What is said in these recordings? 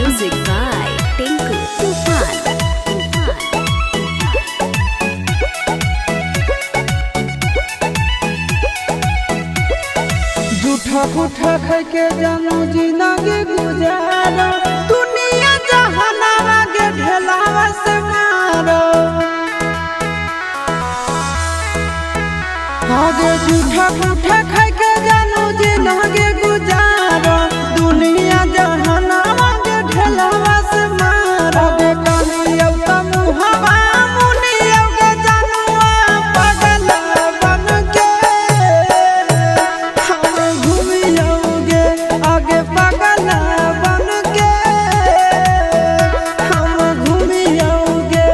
Music by Tinku Tufan. झूठा फूठा खाई के जानू जिंदगी गुजारो, दुनिया जहानावा के ढेलावा से मारो। आगे झूठा फूठा खाई के जानू जिंदगी गुजारो, दुनिया जहानावा के ढेलावा से मारो। आगे कानी अब का मुहावा मुनी अब के जानुआ पागल बन के आगे पागल बन के हम घूमियोगे।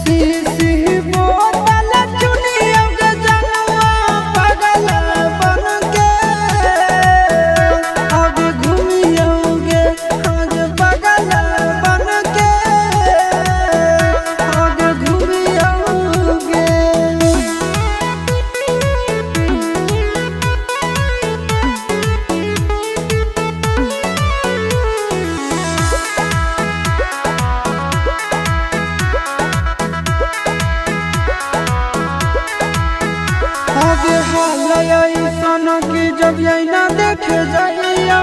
शीशी बोतल चुनियोगे जनुआ पागल बन के आगे घूमियोगे। आगे पागल बन के आगे घूमियोगे। आगे हाल ऐसा की जब यही ना देखे जाइया